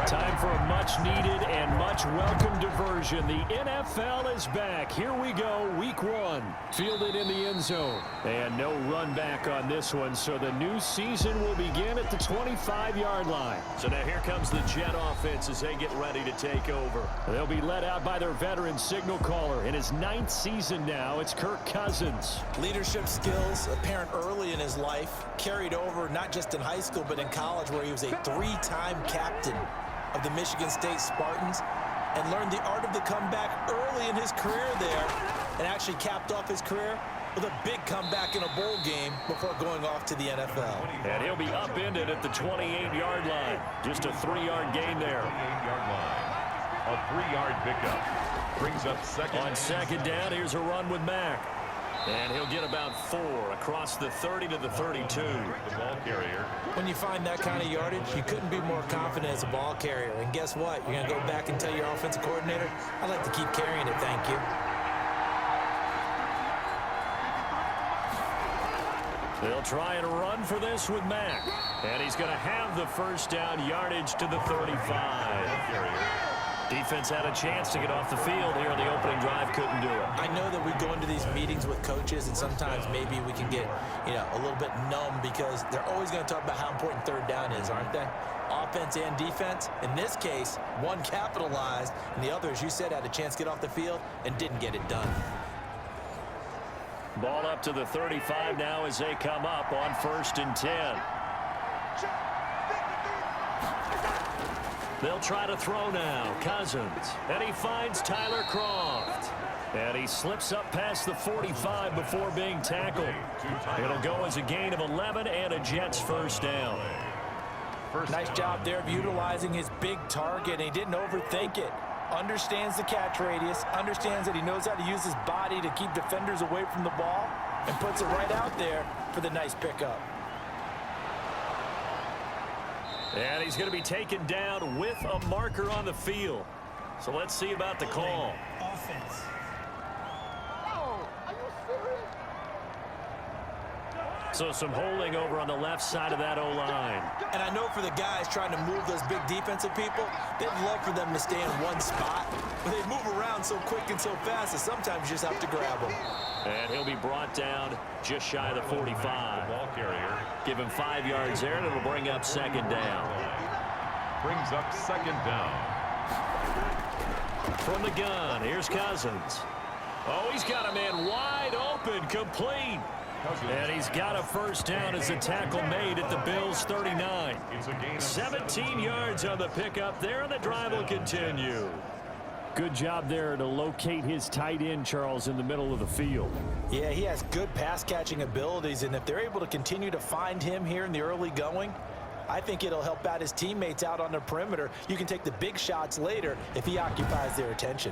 Time for a much-needed and much-welcome diversion. The NFL is back. Here we go, week one. Fielded in the end zone. And no run back on this one, so the new season will begin at the 25-yard line. So now here comes the Jet offense as they get ready to take over. They'll be led out by their veteran signal caller. In his 9th season now, it's Kirk Cousins. Leadership skills apparent early in his life, carried over not just in high school but in college, where he was a 3-time captain of the Michigan State Spartans and learned the art of the comeback early in his career there, and actually capped off his career with a big comeback in a bowl game before going off to the NFL. And he'll be upended at the 28-yard line. Just a 3-yard gain there. 28-yard line. A 3-yard pickup. Brings up second. On second down, here's a run with Mack. And he'll get about 4 across the 30 to the 32. The ball carrier. When you find that kind of yardage, you couldn't be more confident as a ball carrier. And guess what? You're going to go back and tell your offensive coordinator, I'd like to keep carrying it, thank you. They'll try and run for this with Mack. And he's going to have the first down, yardage to the 35. Defense had a chance to get off the field here in the opening drive, couldn't do it. I know that we go into these meetings with coaches, and sometimes maybe we can get, a little bit numb because they're always going to talk about how important third down is, aren't they? Offense and defense. In this case, one capitalized, and the other, as you said, had a chance to get off the field and didn't get it done. Ball up to the 35 now as they come up on 1st and 10. They'll try to throw now. Cousins. And he finds Tyler Croft. And he slips up past the 45 before being tackled. It'll go as a gain of 11 and a Jets first down. Nice job there of utilizing his big target. He didn't overthink it. Understands the catch radius. Understands that he knows how to use his body to keep defenders away from the ball. And puts it right out there for the nice pickup. And he's going to be taken down with a marker on the field. So let's see about the call. Offense. So some holding over on the left side of that O-line. And I know for the guys trying to move those big defensive people, they'd love for them to stay in one spot. But they move around so quick and so fast that sometimes you just have to grab them. And he'll be brought down just shy of the 45. The ball carrier. Give him 5 yards there, and it'll bring up second down. Brings up second down. From the gun, here's Cousins. Oh, he's got a man wide open, complete. And he's got a first down as the tackle made at the Bills' 39. 17 yards on the pickup there, and the drive will continue. Good job there to locate his tight end, Charles, in the middle of the field. Yeah, he has good pass-catching abilities, and if they're able to continue to find him here in the early going, I think it'll help out his teammates out on the perimeter. You can take the big shots later if he occupies their attention.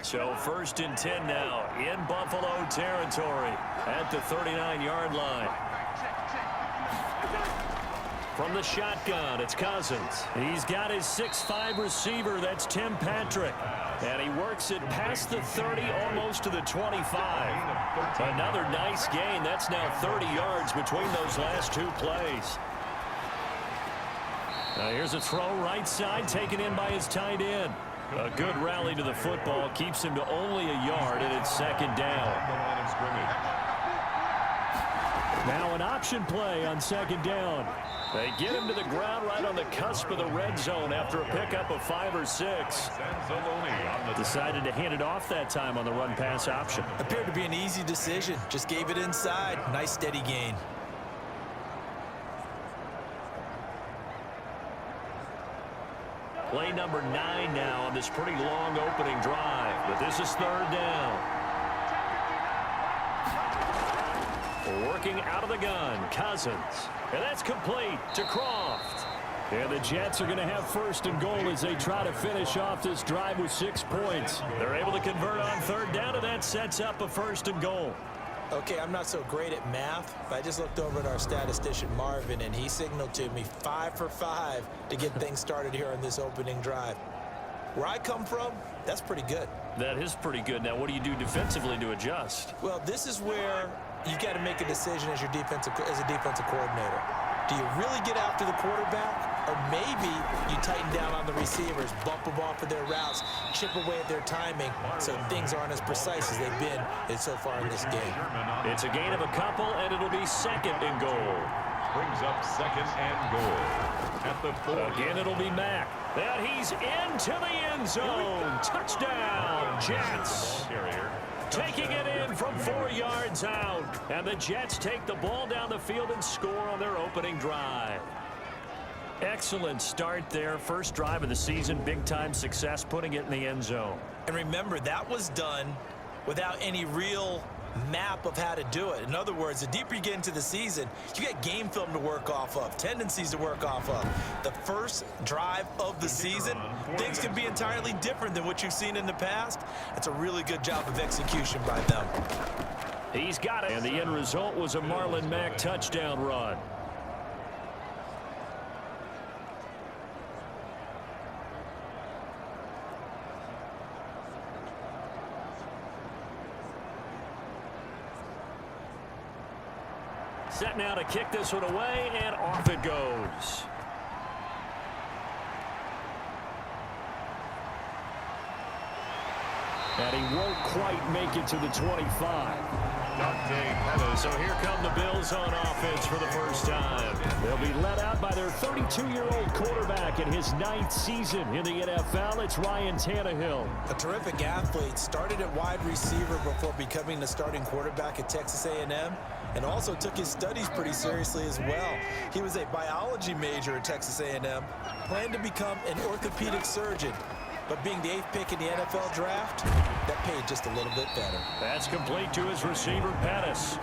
So 1st and 10 now in Buffalo territory at the 39-yard line. From the shotgun, it's Cousins. He's got his 6'5 receiver, that's Tim Patrick. And he works it past the 30, almost to the 25. Another nice gain. That's now 30 yards between those last 2 plays. Now here's a throw right side, taken in by his tight end. A good rally to the football, keeps him to only a yard, and it's second down. Now an option play on second down. They get him to the ground right on the cusp of the red zone after a pickup of 5 or 6. Decided to hand it off that time on the run-pass option. Appeared to be an easy decision. Just gave it inside. Nice steady gain. Play number 9 now on this pretty long opening drive, but this is 3rd down. Working out of the gun, Cousins. And that's complete to Croft. And the Jets are going to have 1st and goal as they try to finish off this drive with 6 points. They're able to convert on 3rd down, and that sets up a 1st and goal. Okay, I'm not so great at math, but I just looked over at our statistician, Marvin, and he signaled to me 5 for 5 to get things started here on this opening drive. Where I come from, that's pretty good. That is pretty good. Now, what do you do defensively to adjust? Well, this is where you got to make a decision as a defensive coordinator. Do you really get after the quarterback, Or maybe you tighten down on the receivers, bump them off of their routes, chip away at their timing so things aren't as precise as they've been so far in this game. It's a gain of a couple, and it'll be second and goal. Brings up second and goal. At the 4. Again, it'll be Mack. And he's into the end zone. Touchdown, Jets. Taking it in from 4 yards out. And the Jets take the ball down the field and score on their opening drive. Excellent start there. First drive of the season. Big-time success putting it in the end zone. And remember, that was done without any real map of how to do it. In other words, the deeper you get into the season, you get game film to work off of, tendencies to work off of. The first drive of the season, things can be entirely different than what you've seen in the past. It's a really good job of execution by them. He's got it. And the end result was a Marlon Mack touchdown run. Set now to kick this one away, and off it goes. And he won't quite make it to the 25. So here come the Bills on offense for the first time. They'll be led out by their 32-year-old quarterback in his 9th season in the NFL. It's Ryan Tannehill. A terrific athlete, started at wide receiver before becoming the starting quarterback at Texas A&M, and also took his studies pretty seriously as well. He was a biology major at Texas A&M, planned to become an orthopedic surgeon. But being the 8th pick in the NFL draft, that paid just a little bit better. That's complete to his receiver, Pettis.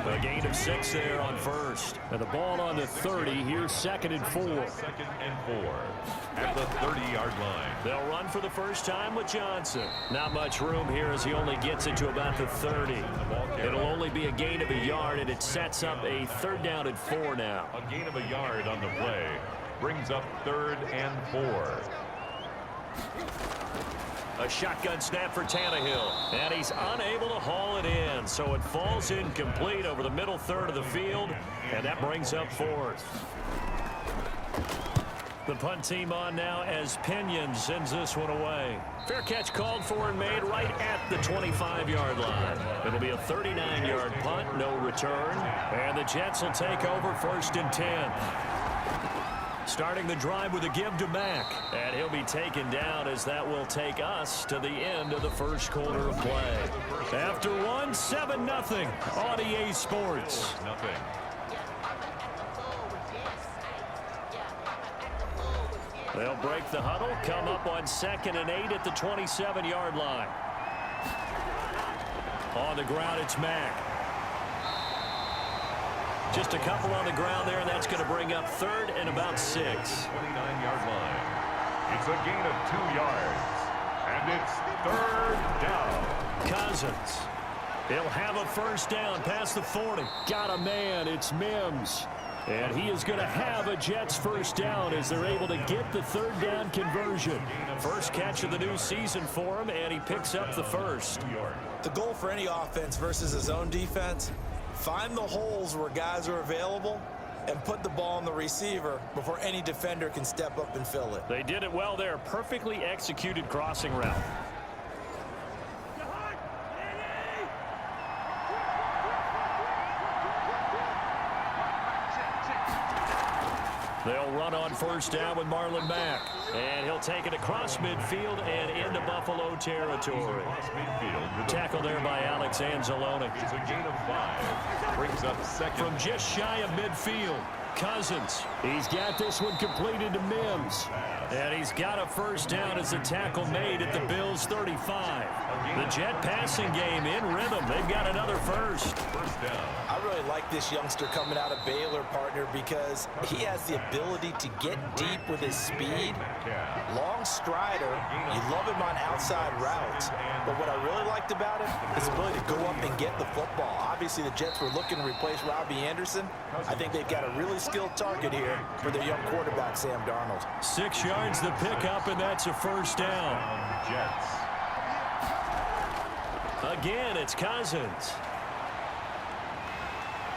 A gain of 6 there on first. And the ball on the 30. Here's 2nd and 4. 2nd and 4 at the 30-yard line. They'll run for the first time with Johnson. Not much room here as he only gets it to about the 30. It'll only be a gain of a yard, and it sets up a 3rd down and 4 now. A gain of a yard on the play brings up 3rd and 4. A shotgun snap for Tannehill, and he's unable to haul it in, so it falls incomplete over the middle third of the field, and that brings up 4th. The punt team on now as Pinion sends this one away. Fair catch called for and made right at the 25-yard line. It'll be a 39-yard punt, no return, and the Jets will take over 1st and 10. Starting the drive with a give to Mack. And he'll be taken down as that will take us to the end of the first quarter of play. After 1, 7-0 on EA Sports. They'll break the huddle, come up on 2nd and 8 at the 27-yard line. On the ground, it's Mack. Just a couple on the ground there, and that's going to bring up 3rd and about 6. 29-yard line. It's a gain of 2 yards. And it's 3rd down. Cousins. He'll have a first down past the 40. Got a man. It's Mims. And he is going to have a Jets first down as they're able to get the 3rd down conversion. First catch of the new season for him, and he picks up the first. The goal for any offense versus his own defense, find the holes where guys are available and put the ball on the receiver before any defender can step up and fill it. They did it well there. Perfectly executed crossing route. They'll run on first down with Marlon Mack. And he'll take it across midfield and into Buffalo territory. Tackle there by Alex Anzalone. It's a gain of 5. Brings up 2nd. From just shy of midfield, Cousins. He's got this one completed to Mims. And he's got a first down as the tackle made at the Bills' 35. The Jet passing game in rhythm. They've got another first. First down. I really like this youngster coming out of Baylor, partner, because he has the ability to get deep with his speed. Long strider. You love him on outside routes. But what I really liked about him is his ability to go up and get the football. Obviously, the Jets were looking to replace Robbie Anderson. I think they've got a really skilled target here for their young quarterback, Sam Darnold. 6 yards the pickup, and that's a first down. Jets. Again, it's Cousins.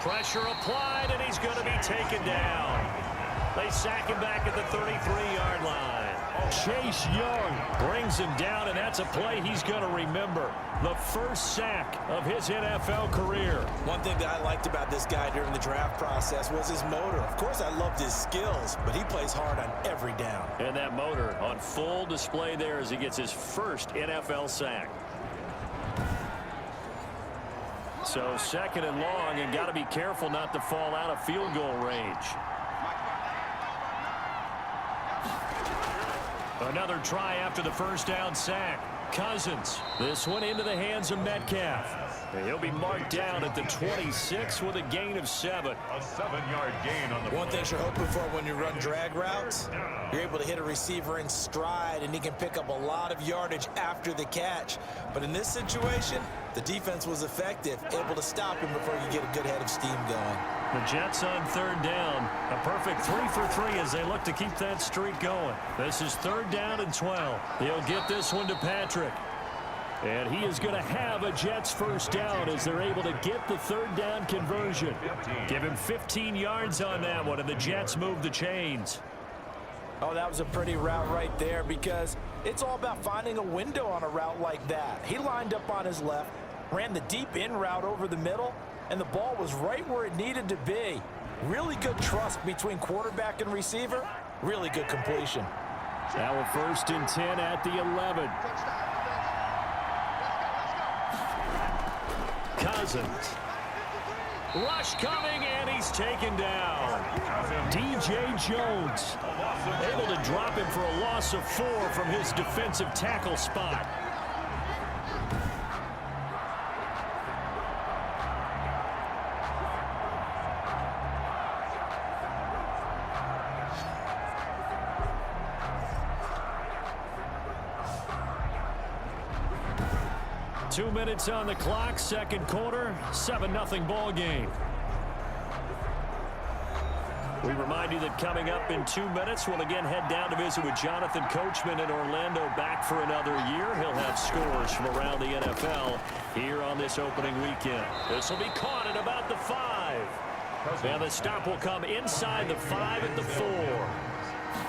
Pressure applied, and he's going to be taken down. They sack him back at the 33-yard line. Chase Young brings him down, and that's a play he's going to remember. The first sack of his NFL career. One thing that I liked about this guy during the draft process was his motor. Of course, I loved his skills, but he plays hard on every down. And that motor on full display there as he gets his first NFL sack. So second and long, and got to be careful not to fall out of field goal range. Another try after the first down sack. Cousins. This one into the hands of Metcalf. And he'll be marked down at the 26 with a gain of 7. A 7-yard gain on the One thing you're hoping for when you run drag routes, you're able to hit a receiver in stride, and he can pick up a lot of yardage after the catch. But in this situation, the defense was effective, able to stop him before he could get a good head of steam going. The Jets on third down. A perfect 3 for 3 as they look to keep that streak going. This is third down and 12. He'll get this one to Patrick. And he is going to have a Jets first down as they're able to get the third down conversion. Give him 15 yards on that one, and the Jets move the chains. Oh, that was a pretty route right there, because it's all about finding a window on a route like that. He lined up on his left, ran the deep in route over the middle, and the ball was right where it needed to be. Really good trust between quarterback and receiver. Really good completion. Now a first and 10 at the 11. Cousins. Rush coming, and he's taken down. DJ Jones able to drop him for a loss of 4 from his defensive tackle spot. Two minutes on the clock, second quarter, 7-0 ball game. We remind you that coming up in 2 minutes, we'll again head down to visit with Jonathan Coachman in Orlando, back for another year. He'll have scores from around the NFL here on this opening weekend. This will be caught at about the 5. And the stop will come inside the 5 at the 4.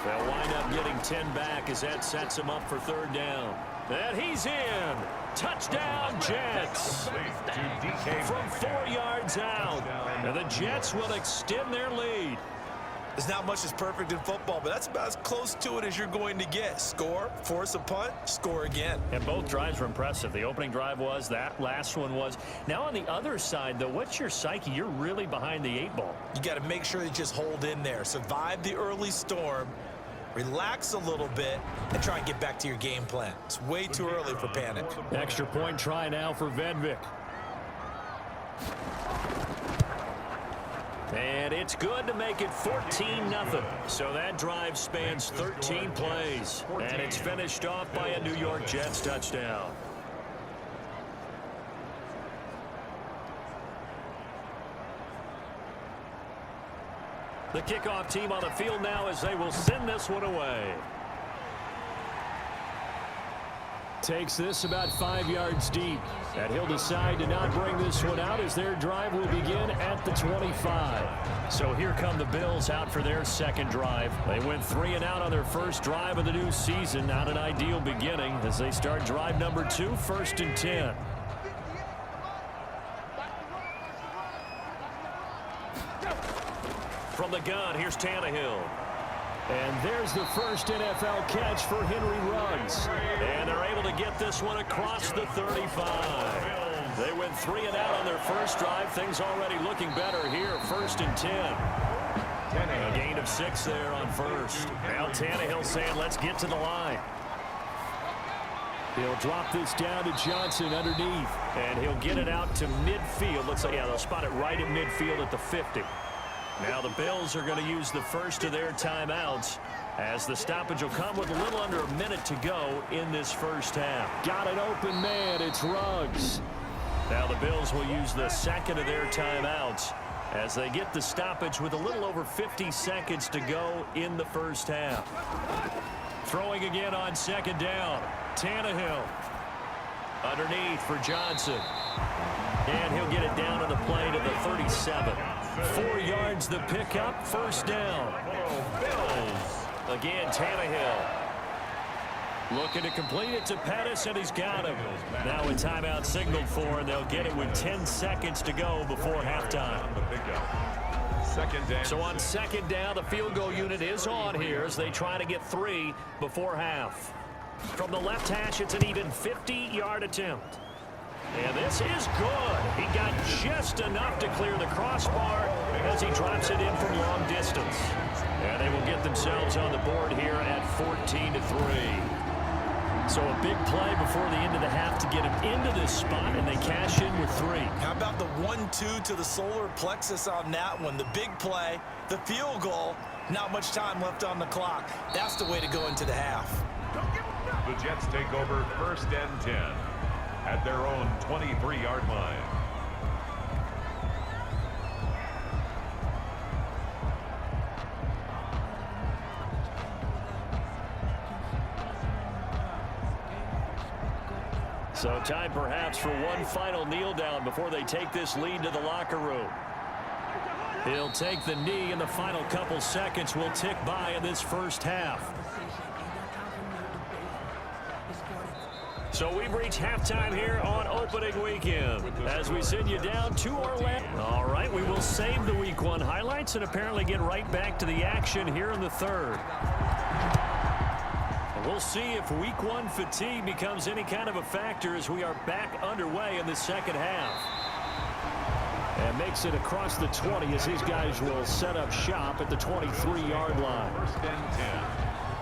They'll wind up getting 10 back as that sets him up for third down. And he's in. Touchdown, Jets. From 4 yards out. And the Jets will extend their lead. There's not much that's perfect in football, but that's about as close to it as you're going to get. Score, force a punt, score again. And both drives were impressive. The opening drive was, that last one was. Now on the other side, though, what's your psyche? You're really behind the 8 ball. You got to make sure you just hold in there. Survive the early storm. Relax a little bit and try and get back to your game plan. It's way too early for panic. Extra point try now for Vedvik. And it's good to make it 14-0. So that drive spans 13 plays. And it's finished off by a New York Jets touchdown. The kickoff team on the field now as they will send this one away. Takes this about 5 yards deep. And he'll decide to not bring this one out as their drive will begin at the 25. So here come the Bills out for their second drive. They went 3 and out on their first drive of the new season. Not an ideal beginning as they start drive number 2, first and 10. From the gun, here's Tannehill. And there's the first NFL catch for Henry Ruggs. And they're able to get this one across the 35. They went 3 and out on their first drive. Things already looking better here, first and 10. A gain of 6 there on first. Now Tannehill saying, let's get to the line. He'll drop this down to Johnson underneath. And he'll get it out to midfield. Looks like, yeah, they'll spot it right at midfield at the 50. Now the Bills are going to use the first of their timeouts as the stoppage will come with a little under a minute to go in this first half. Got an open man. It's Ruggs. Now the Bills will use the second of their timeouts as they get the stoppage with a little over 50 seconds to go in the first half. Throwing again on second down. Tannehill underneath for Johnson. And he'll get it down to the play to the 37. 4 yards the pickup, first down. Bills. Again, Tannehill. Looking to complete it to Pettis, and he's got him. Now a timeout signaled for, and they'll get it with 10 seconds to go before halftime. Second down. So on second down, the field goal unit is on here as they try to get 3 before half. From the left hash, it's an even 50-yard attempt. And this is good. He got just enough to clear the crossbar as he drops it in from long distance. And they will get themselves on the board here at 14-3. So a big play before the end of the half to get him into this spot, and they cash in with 3. How about the 1-2 to the solar plexus on that one? The big play, the field goal, not much time left on the clock. That's the way to go into the half. The Jets take over first and 10 at their own 23-yard line. So time perhaps for one final kneel down before they take this lead to the locker room. He'll take the knee, and the final couple seconds will tick by in this first half. So we've reached halftime here on opening weekend as we send you down to Orlando. All right, we will save the Week 1 highlights and apparently get right back to the action here in the third. And we'll see if Week 1 fatigue becomes any kind of a factor as we are back underway in the second half. And makes it across the 20 as these guys will set up shop at the 23-yard line. First and 10.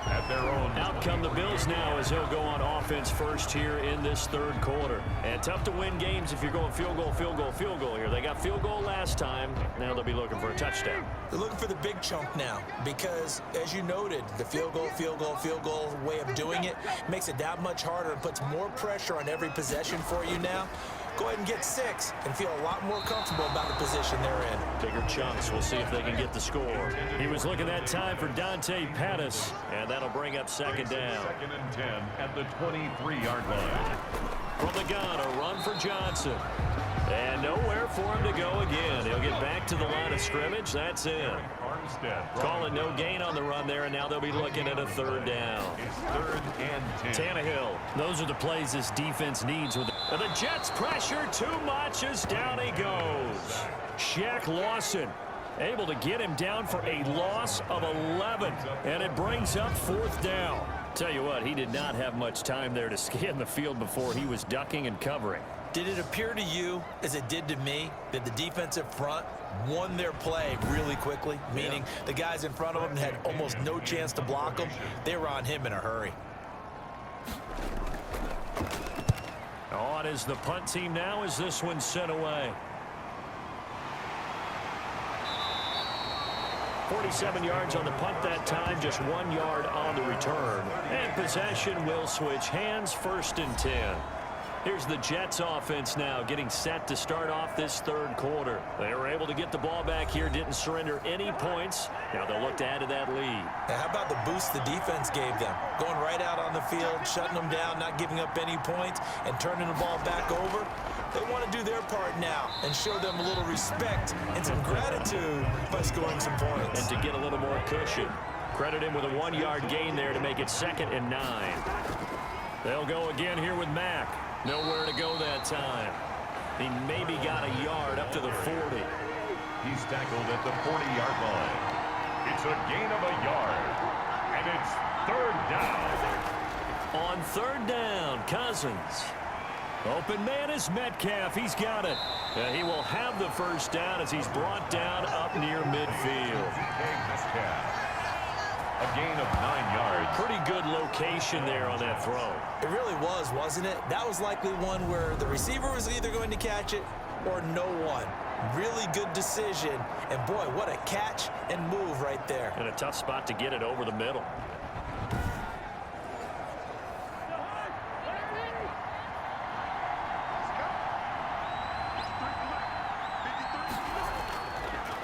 At their own. Out come the Bills now as he'll go on offense first here in this third quarter. And tough to win games if you're going field goal, field goal, field goal here. They got field goal last time. Now they'll be looking for a touchdown. They're looking for the big chunk now because, as you noted, the field goal, field goal, field goal way of doing it makes it that much harder and puts more pressure on every possession for you now. Go ahead and get 6 and feel a lot more comfortable about the position they're in. Bigger chunks. We'll see if they can get the score. He was looking that time for Dante Pettis, and that'll bring up second down. Second and 10 at the 23-yard line. From the gun, a run for Johnson. And nowhere for him to go again. He'll get back to the line of scrimmage. That's in. Calling no gain on the run there, and now they'll be looking at a third down. It's third and 10. Tannehill. Those are the plays this defense needs. With the Jets pressure too much as down he goes. Shaq Lawson able to get him down for a loss of 11. And it brings up fourth down. Tell you what, he did not have much time there to scan the field before he was ducking and covering. Did it appear to you, as it did to me, that the defensive front won their play really quickly? Meaning the guys in front of them had almost no chance to block them. They were on him in a hurry. On is the punt team now as this one's sent away. 47 yards on the punt that time, just 1 yard on the return. And possession will switch hands, first and 10. Here's the Jets offense now getting set to start off this third quarter. They were able to get the ball back here, didn't surrender any points. Now they'll look to add to that lead. Now how about the boost the defense gave them? Going right out on the field, shutting them down, not giving up any points, and turning the ball back over. They want to do their part now and show them a little respect and some gratitude by scoring some points. And to get a little more cushion. Credit him with a 1 yard gain there to make it 2nd and 9. They'll go again here with Mack. Nowhere to go that time. He maybe got a yard up to the 40. He's tackled at the 40-yard line. It's a gain of a yard. And it's third down. On third down, Cousins. Open man is Metcalf. He's got it. He will have the first down as he's brought down up near midfield. A gain of 9 yards. Pretty good location there on that throw. It really was, wasn't it? That was likely one where the receiver was either going to catch it or no one. Really good decision. And boy, what a catch and move right there. And a tough spot to get it over the middle.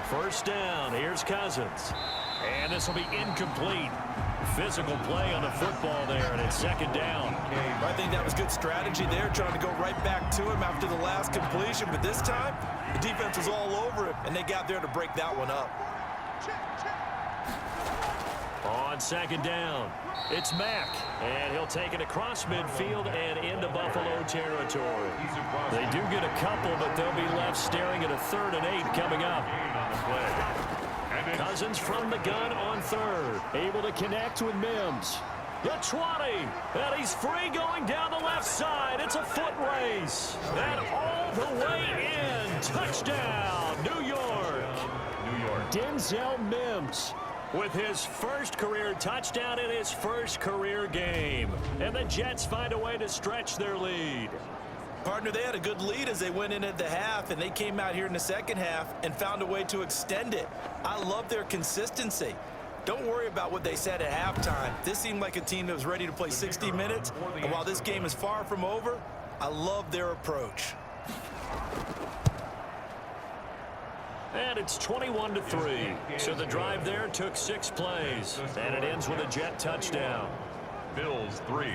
First down, here's Cousins. And this will be incomplete. physical play on the football there, and it's second down. I think that was good strategy there, trying to go right back to him after the last completion. But this time, the defense was all over him, and they got there to break that one up. On second down, it's Mack, and he'll take it across midfield and into Buffalo territory. They do get a couple, but they'll be left staring at a 3rd and 8 coming up. Cousins from the gun on 3rd, able to connect with Mims. The 20, and he's free going down the left side. It's a foot race, and all the way in. Touchdown, New York. Denzel Mims with his first career touchdown in his first career game. And the Jets find a way to stretch their lead. Partner, they had a good lead as they went in at the half, and they came out here in the second half and found a way to extend it. I love their consistency. Don't worry about what they said at halftime. This seemed like a team that was ready to play 60 minutes. And while this game is far from over, I love their approach. And it's 21-3. So the drive there took 6 plays. And it ends with a Jet touchdown. Bills 3.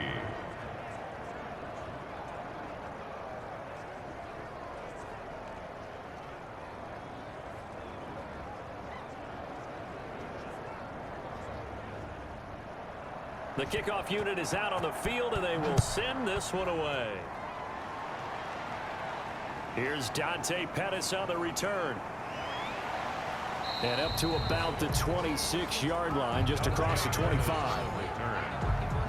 The kickoff unit is out on the field, and they will send this one away. Here's Dante Pettis on the return. And up to about the 26-yard line, just across the 25.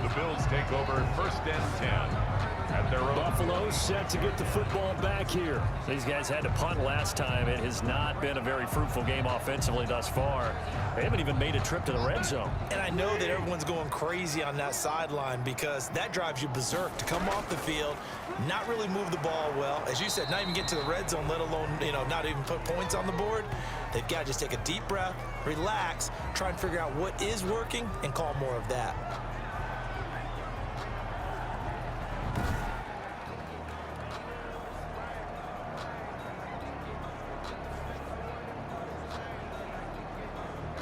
The Bills take over 1st and 10. At their own. Buffalo set to get the football back here. These guys had to punt last time. It has not been a very fruitful game offensively thus far. They haven't even made a trip to the red zone. And I know that everyone's going crazy on that sideline because that drives you berserk to come off the field, not really move the ball well. As you said, not even get to the red zone, let alone, not even put points on the board. They've got to just take a deep breath, relax, try and figure out what is working, and call more of that.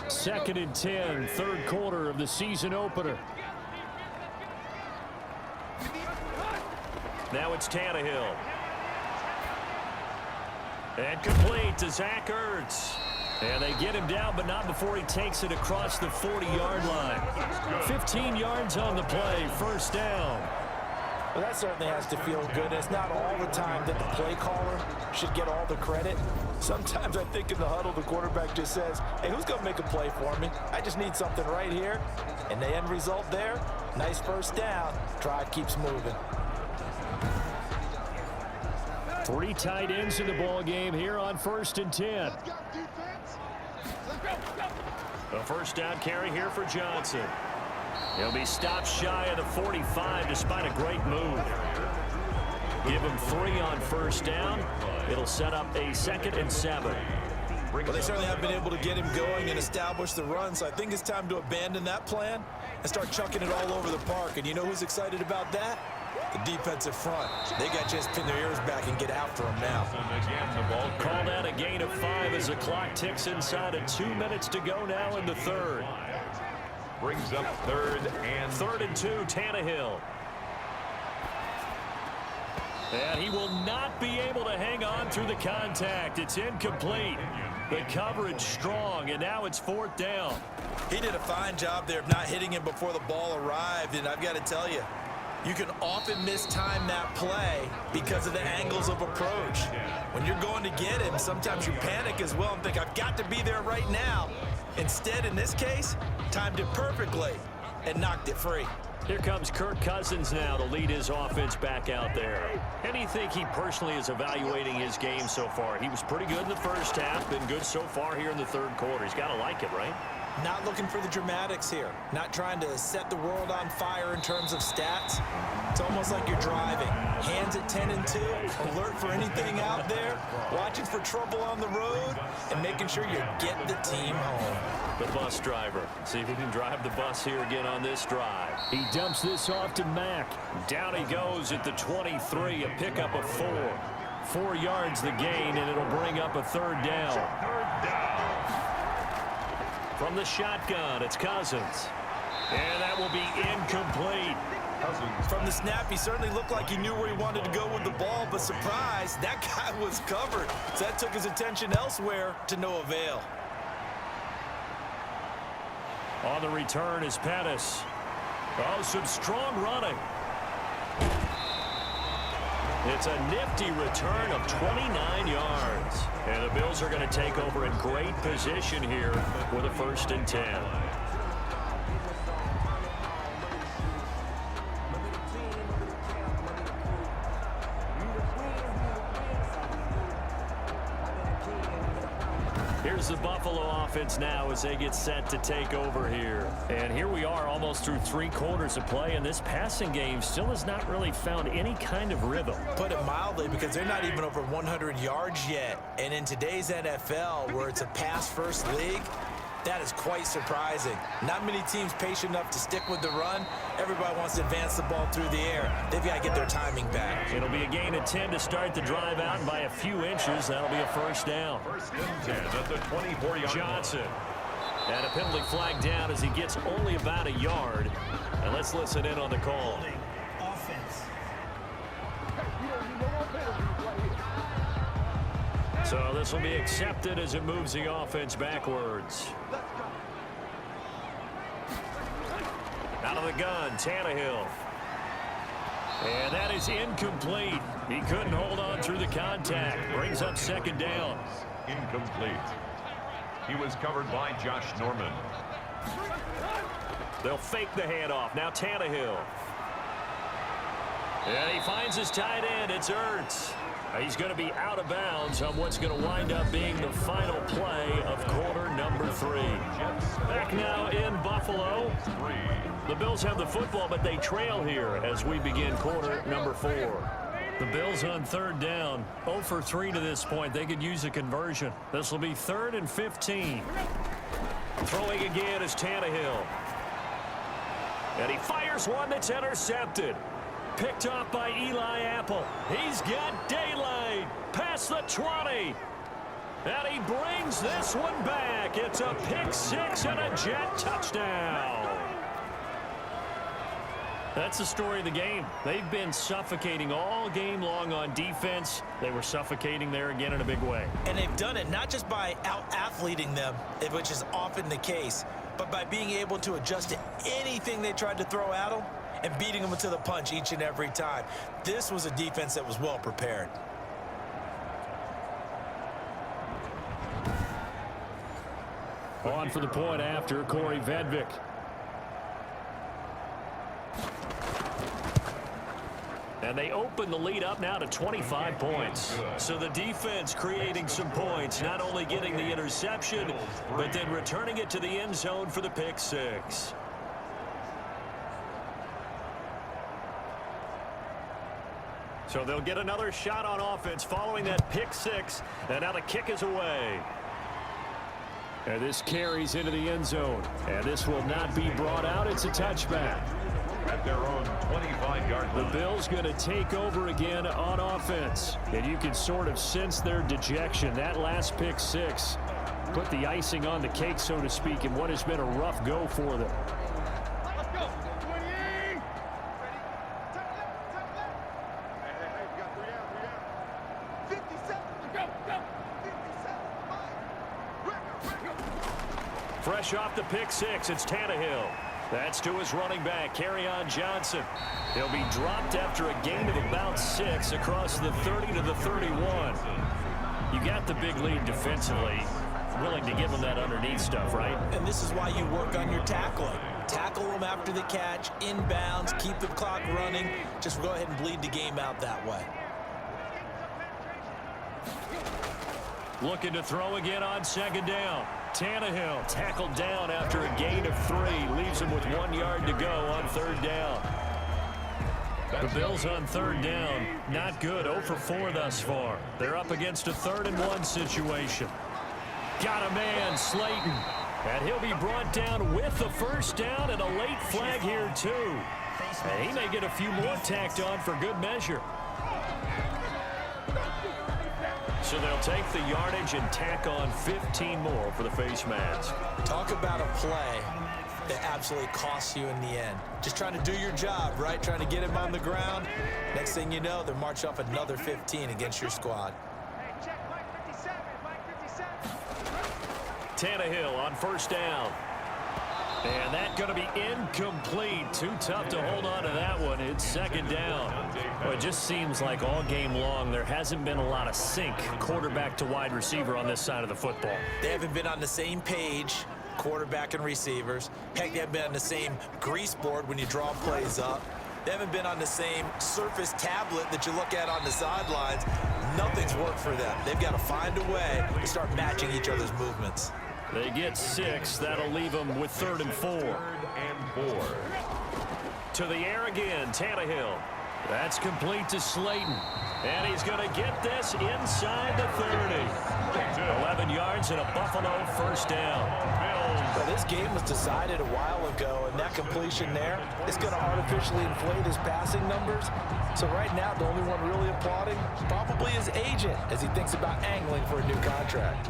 Second and 10, 3rd quarter of the season opener. Now it's Tannehill. And complete to Zach Ertz. And they get him down, but not before he takes it across the 40-yard line. 15 yards on the play, 1st down. Well, that certainly has to feel good. It's not all the time that the play caller should get all the credit. Sometimes I think in the huddle, the quarterback just says, hey, who's going to make a play for me? I just need something right here. And the end result there, nice 1st down. Drive keeps moving. 3 tight ends in the ball game here on 1st and 10. A 1st down carry here for Johnson. He'll be stopped shy of the 45 despite a great move. Give him 3 on 1st down. It'll set up a 2nd and 7. Well, they certainly have been able to get him going and establish the run, so I think it's time to abandon that plan and start chucking it all over the park. And you know who's excited about that? The defensive front. They got to just pin their ears back and get after him now. Called out a gain of 5 as the clock ticks inside of 2 minutes to go now in the 3rd. Brings up 3rd and 2, Tannehill. And he will not be able to hang on through the contact. It's incomplete. The coverage strong, and now it's 4th down. He did a fine job there of not hitting him before the ball arrived, and I've got to tell you, you can often mistime that play because of the angles of approach. When you're going to get him, sometimes you panic as well and think, I've got to be there right now. Instead, in this case, timed it perfectly and knocked it free. Here comes Kirk Cousins now to lead his offense back out there. And you think he personally is evaluating his game so far? He was pretty good in the 1st half, been good so far here in the 3rd quarter. He's got to like it, right? Not looking for the dramatics here. Not trying to set the world on fire in terms of stats. It's almost like you're driving. Hands at 10 and 2, alert for anything out there, watching for trouble on the road, and making sure you get the team home. The bus driver. See if he can drive the bus here again on this drive. He dumps this off to Mack. Down he goes at the 23, a pickup of 4. 4 yards the gain, and it'll bring up a 3rd down. 3rd down. From the shotgun, it's Cousins. And that will be incomplete. From the snap, he certainly looked like he knew where he wanted to go with the ball, but surprise, that guy was covered. So that took his attention elsewhere to no avail. On the return is Pettis. Oh, some strong running. It's a nifty return of 29 yards. And the Bills are going to take over in great position here with a 1st and 10. Here's the Buffalo offense now as they get set to take over here. And here we are almost through 3 quarters of play, and this passing game still has not really found any kind of rhythm. Put it mildly, because they're not even over 100 yards yet. And in today's NFL, where it's a pass-first league, that is quite surprising. Not many teams patient enough to stick with the run. Everybody wants to advance the ball through the air. They've got to get their timing back. It'll be a gain of 10 to start the drive out, and by a few inches, that'll be a 1st down. 1st and 10 at the 24-yard Johnson. And a penalty flag down as he gets only about a yard. And let's listen in on the call. So this will be accepted as it moves the offense backwards. Out of the gun, Tannehill. And that is incomplete. He couldn't hold on through the contact. Brings up 2nd down. Incomplete. He was covered by Josh Norman. They'll fake the handoff. Now Tannehill. And he finds his tight end. It's Ertz. He's going to be out of bounds on what's going to wind up being the final play of quarter number 3. Back now in Buffalo. The Bills have the football, but they trail here as we begin quarter number 4. The Bills on 3rd down. 0 for 3 to this point. They could use a conversion. This will be 3rd and 15. Throwing again is Tannehill. And he fires one that's intercepted. Picked off by Eli Apple. He's got daylight past the 20. And he brings this one back. It's a pick-6 and a Jet touchdown. That's the story of the game. They've been suffocating all game long on defense. They were suffocating there again in a big way. And they've done it not just by out-athleting them, which is often the case, but by being able to adjust to anything they tried to throw at them and beating them to the punch each and every time. This was a defense that was well prepared. On for the point after, Corey Vedvik. And they open the lead up now to 25 points. So the defense creating some points, not only getting the interception, but then returning it to the end zone for the pick-6. So they'll get another shot on offense following that pick-6, and now the kick is away. And this carries into the end zone, and this will not be brought out. It's a touchback. At their own 25-yard line. The Bills going to take over again on offense, and you can sort of sense their dejection. That last pick-6 put the icing on the cake, so to speak, in what has been a rough go for them. Fresh off the pick-6, it's Tannehill. That's to his running back, Kerryon Johnson. He'll be dropped after a gain of about 6 across the 30 to the 31. You got the big lead defensively. Willing to give them that underneath stuff, right? And this is why you work on your tackling. Tackle them after the catch, inbounds, keep the clock running. Just go ahead and bleed the game out that way. Looking to throw again on 2nd down. Tannehill tackled down after a gain of 3. Leaves him with 1 yard to go on 3rd down. The Bills on 3rd down. Not good. 0 for 4 thus far. They're up against a 3rd and 1 situation. Got a man, Slayton. And he'll be brought down with the 1st down and a late flag here too. And he may get a few more tacked on for good measure. So they'll take the yardage and tack on 15 more for the face mask. Talk about a play that absolutely costs you in the end. Just trying to do your job, right? Trying to get him on the ground. Next thing you know, they're marching off another 15 against your squad. Tannehill on first down. And that's going to be incomplete. Too tough to hold on to that one. It's second down. Well, it just seems like all game long there hasn't been a lot of sync quarterback to wide receiver on this side of the football. They haven't been on the same page, quarterback and receivers. Heck, they haven't been on the same grease board when you draw plays up. They haven't been on the same surface tablet that you look at on the sidelines. Nothing's worked for them. They've got to find a way to start matching each other's movements. They get 6. That'll leave them with 3rd and 4. 3rd and 4. To the air again, Tannehill. That's complete to Slayton. And he's going to get this inside the 30. 11 yards and a Buffalo first down. Well, this game was decided a while ago, and that completion there is going to artificially inflate his passing numbers. So right now, the only one really applauding probably his agent as he thinks about angling for a new contract.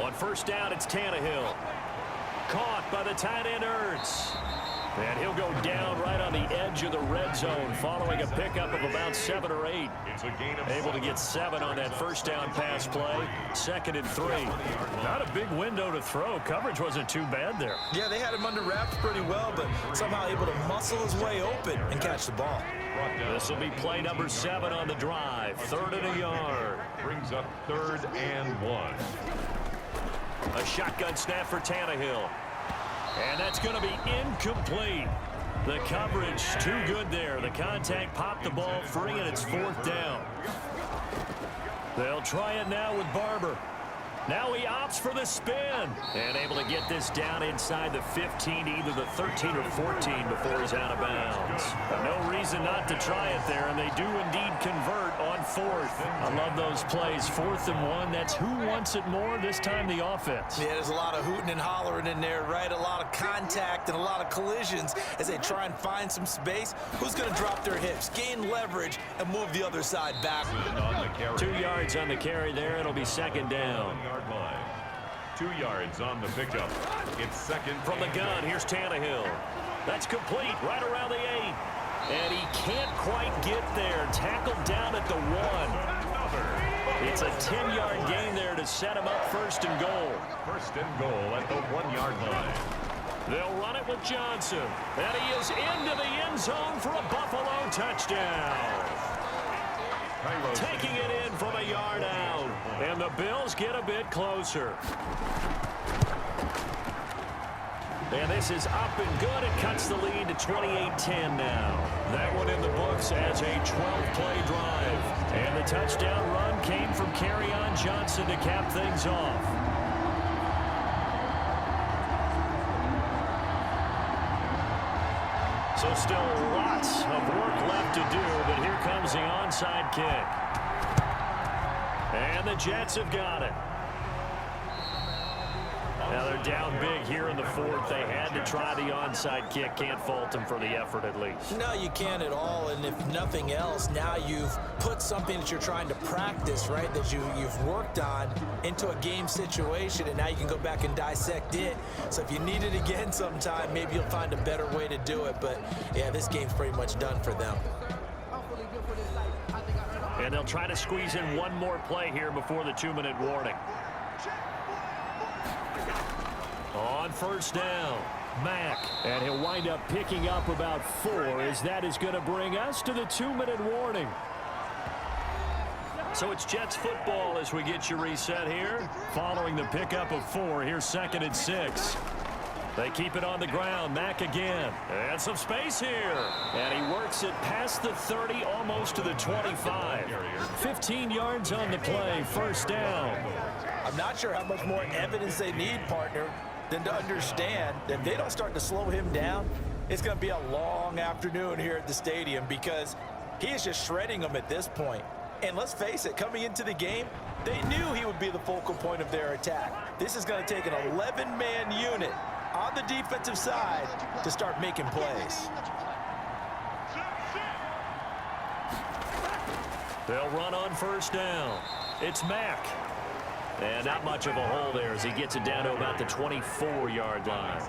On first down, it's Tannehill. Caught by the tight end Ertz. And he'll go down right on the edge of the red zone following a pickup of about 7 or 8. It's a gain of Able to get 7 on that first down pass play. 2nd and 3. Not a big window to throw. Coverage wasn't too bad there. Yeah, they had him under wraps pretty well, but somehow able to muscle his way open and catch the ball. This will be play number 7 on the drive. 3rd and a yard. Brings up 3rd and 1. A shotgun snap for Tannehill. And that's going to be incomplete. The coverage too good there. The contact popped the ball free, and it's 4th down. They'll try it now with Barber. Now he opts for the spin. And able to get this down inside the 15, either the 13 or 14 before he's out of bounds. No reason not to try it there, and they do indeed convert on 4th. I love those plays. 4th and 1, that's who wants it more, this time the offense. Yeah, there's a lot of hooting and hollering in there, right? A lot of contact and a lot of collisions as they try and find some space. Who's going to drop their hips, gain leverage, and move the other side back? 2 yards on the carry there. It'll be second down. 2 yards on the pickup. It's second. From the gun, here's Tannehill. That's complete right around the 8. And he can't quite get there. Tackled down at the 1. It's a 10-yard gain there to set him up 1st and goal. 1st and goal at the 1-yard line. They'll run it with Johnson. And he is into the end zone for a Buffalo touchdown. Taking it in from a yard out. And the Bills get a bit closer. And this is up and good. It cuts the lead to 28-10 now. That one in the books as a 12-play drive. And the touchdown run came from Kerryon Johnson to cap things off. So still lots of work left to do, but here comes the onside kick. And the Jets have got it. Now they're down big here in the 4th. They had to try the onside kick. Can't fault them for the effort at least. No, you can't at all. And if nothing else, now you've put something that you're trying to practice, right, that you've worked on into a game situation, and now you can go back and dissect it. So if you need it again sometime, maybe you'll find a better way to do it. But, yeah, this game's pretty much done for them. And they'll try to squeeze in one more play here before the 2-minute warning. On first down, Mack. And he'll wind up picking up about 4 as that is going to bring us to the 2-minute warning. So it's Jets football as we get you reset here. Following the pickup of 4, here's 2nd and 6. They keep it on the ground. Mack again. And some space here. And he works it past the 30, almost to the 25. 15 yards on the play. First down. I'm not sure how much more evidence they need, partner, than to understand that if they don't start to slow him down, it's going to be a long afternoon here at the stadium because he is just shredding them at this point. And let's face it, coming into the game, they knew he would be the focal point of their attack. This is going to take an 11-man unit on the defensive side to start making plays. They'll run on first down. It's Mack. And not much of a hole there as he gets it down to about the 24-yard line.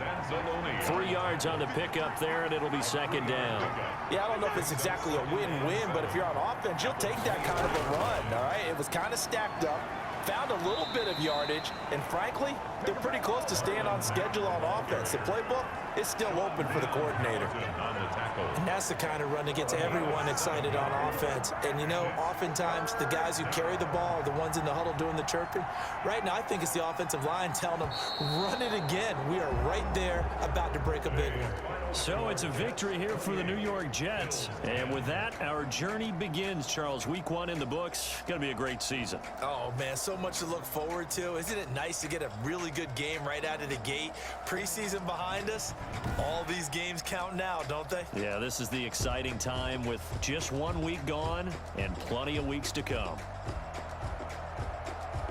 3 yards on the pickup there, and it'll be second down. Yeah, I don't know if it's exactly a win-win, but if you're on offense, you'll take that kind of a run, all right? It was kind of stacked up, found a little bit of yardage, and frankly, they're pretty close to staying on schedule on offense. The playbook is still open for the coordinator. And that's the kind of run that gets everyone excited on offense. And, you know, oftentimes the guys who carry the ball are the ones in the huddle doing the chirping. Right now, I think it's the offensive line telling them, run it again. We are right there about to break a big one. So it's a victory here for the New York Jets. And with that, our journey begins, Charles. Week 1 in the books. Going to be a great season. Oh, man, so much to look forward to. Isn't it nice to get a really good game right out of the gate? Preseason behind us. All these games count now, don't they? Yeah, this is the exciting time with just 1 week gone and plenty of weeks to come.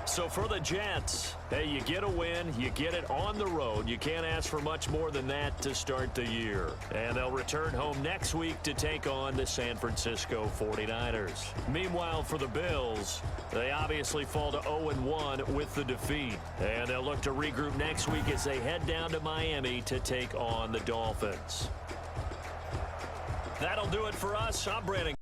So for the Jets, hey, you get a win, you get it on the road. You can't ask for much more than that to start the year. And they'll return home next week to take on the San Francisco 49ers. Meanwhile, for the Bills, they obviously fall to 0-1 with the defeat. And they'll look to regroup next week as they head down to Miami to take on the Dolphins. That'll do it for us. I'm Brandon.